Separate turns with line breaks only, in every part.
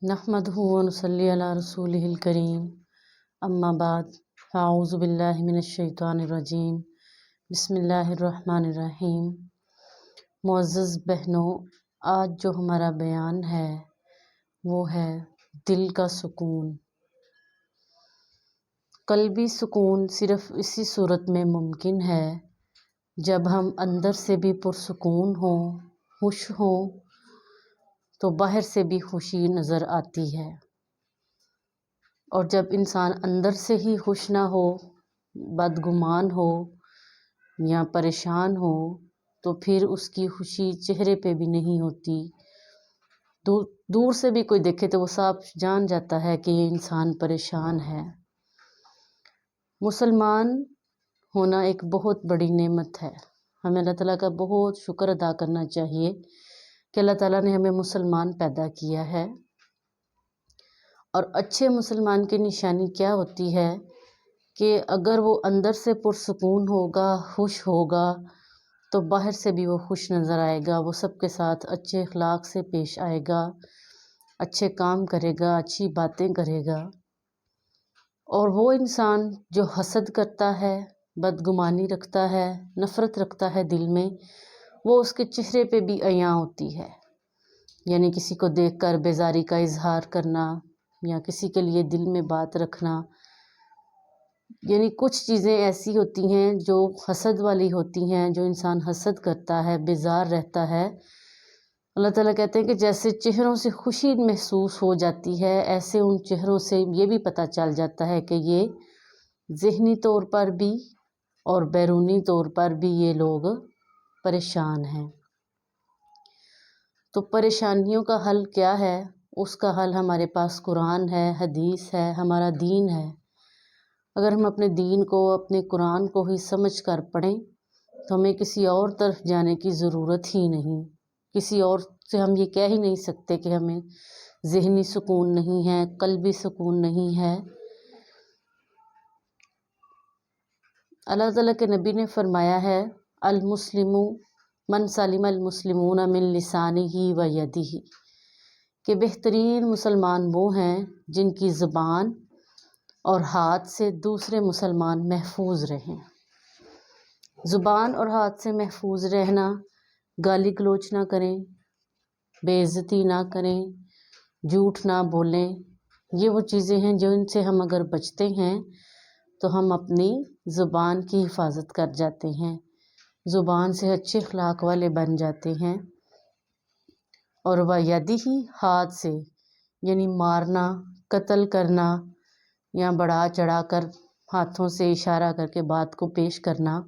नहमदुहु व नुसल्ली अला रसूलिहिल करीम, अम्मा बाद, फ़अऊज़ु बिल्लाहि मिनश्शैतानिर रजीम, बिस्मिल्लाहिर्रहमानिर्रहीम। मुअज़्ज़ज़ बहनों, आज जो हमारा बयान है वो है दिल का सुकून। क़ल्बी सुकून सिर्फ़ इसी सूरत में मुमकिन है जब हम अंदर से भी पुरसुकून हों, खुश हों, तो बाहर से भी खुशी नज़र आती है। और जब इंसान अंदर से ही खुश ना हो, बदगुमान हो या परेशान हो, तो फिर उसकी खुशी चेहरे पे भी नहीं होती। दूर से भी कोई देखे तो वो साफ जान जाता है कि ये इंसान परेशान है। मुसलमान होना एक बहुत बड़ी नेमत है। हमें अल्लाह ताला का बहुत शुक्र अदा करना चाहिए कि अल्लाह ताला ने हमें मुसलमान पैदा किया है। और अच्छे मुसलमान की निशानी क्या होती है कि अगर वो अंदर से पुरसुकून होगा, खुश होगा, तो बाहर से भी वो खुश नज़र आएगा। वो सबके साथ अच्छे अखलाक से पेश आएगा, अच्छे काम करेगा, अच्छी बातें करेगा। और वो इंसान जो हसद करता है, बदगुमानी रखता है, नफ़रत रखता है दिल में, वो उसके चेहरे पे भी अयां होती है। यानी किसी को देखकर बेजारी का इजहार करना या किसी के लिए दिल में बात रखना। यानी कुछ चीज़ें ऐसी होती हैं जो हसद वाली होती हैं। जो इंसान हसद करता है, बेजार रहता है, अल्लाह ताला कहते हैं कि जैसे चेहरों से खुशी महसूस हो जाती है, ऐसे उन चेहरों से ये भी पता चल जाता है कि ये ज़हनी तौर पर भी और बैरूनी तौर पर भी ये लोग परेशान हैं। तो परेशानियों का हल क्या है? उसका हल हमारे पास कुरान है, हदीस है, हमारा दीन है। अगर हम अपने दीन को, अपने कुरान को ही समझ कर पढ़ें तो हमें किसी और तरफ जाने की ज़रूरत ही नहीं। किसी और से हम ये कह ही नहीं सकते कि हमें ज़हनी सुकून नहीं है, क़ल्बी सुकून नहीं है। अल्लाह ताला के नबी ने फरमाया है, अल मुस्लिमु मन सलिम अल मुस्लिमून मिन लिसानिही व यदिही, कि बेहतरीन मुसलमान वो हैं जिनकी ज़ुबान और हाथ से दूसरे मुसलमान महफूज रहें। ज़ुबान और हाथ से महफूज रहना, गाली गलोच ना करें, बेइज्जती ना करें, झूठ ना बोलें। ये वो चीज़ें हैं जो इनसे हम अगर बचते हैं तो हम अपनी ज़ुबान की हिफाजत कर जाते हैं, ज़ुबान से अच्छे अखलाक वाले बन जाते हैं। और वह यदिही, हाथ से, यानी मारना, कत्ल करना या बढ़ा चढ़ा कर हाथों से इशारा करके बात को पेश करना,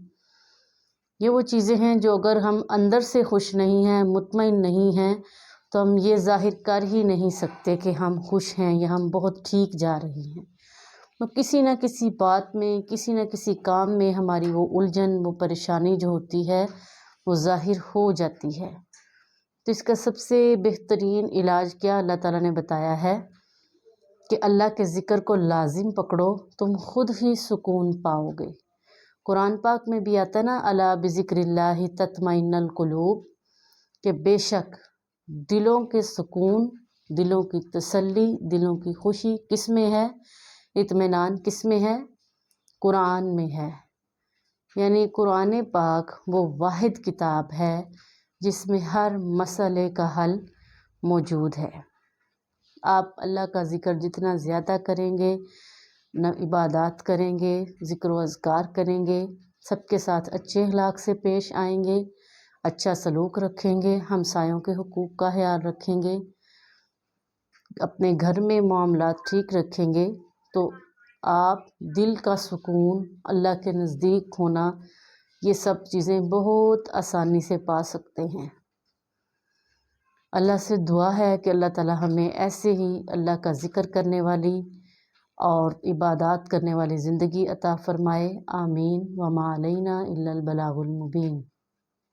ये वो चीज़ें हैं जो अगर हम अंदर से खुश नहीं हैं, मुतमईन नहीं हैं, तो हम ये ज़ाहिर कर ही नहीं सकते कि हम खुश हैं या हम बहुत ठीक जा रहे हैं। तो किसी न किसी बात में, किसी न किसी काम में हमारी वो उलझन, वो परेशानी जो होती है वो ज़ाहिर हो जाती है। तो इसका सबसे बेहतरीन इलाज क्या अल्लाह ताला ने बताया है कि अल्लाह के ज़िक्र को लाजिम पकड़ो, तुम खुद ही सुकून पाओगे। कुरान पाक में भी आता ना, अला बिज़िक्रिल्लाहि तत्मइन्नुल कुलूब, कि बेशक दिलों के सुकून, दिलों की तसल्ली, दिलों की खुशी किस में है, इत्मीनान किस में है? कुरान में है। यानी कुरान पाक वो वाहिद किताब है जिसमें हर मसले का हल मौजूद है। आप अल्लाह का ज़िक्र जितना ज़्यादा करेंगे, न इबादत करेंगे, ज़िक्र व अज़कार करेंगे, सबके साथ अच्छे अखलाक से पेश आएंगे, अच्छा सलूक रखेंगे, हमसायों के हुकूक का ख्याल रखेंगे, अपने घर में मामलात ठीक रखेंगे, तो आप दिल का सुकून, अल्लाह के नज़दीक होना, ये सब चीज़ें बहुत आसानी से पा सकते हैं। अल्लाह से दुआ है कि अल्लाह ताला हमें ऐसे ही अल्लाह का ज़िक्र करने वाली और इबादत करने वाली ज़िंदगी अता फ़रमाए। आमीन। व मा अलैना इल्लल बलागुल मुबीन।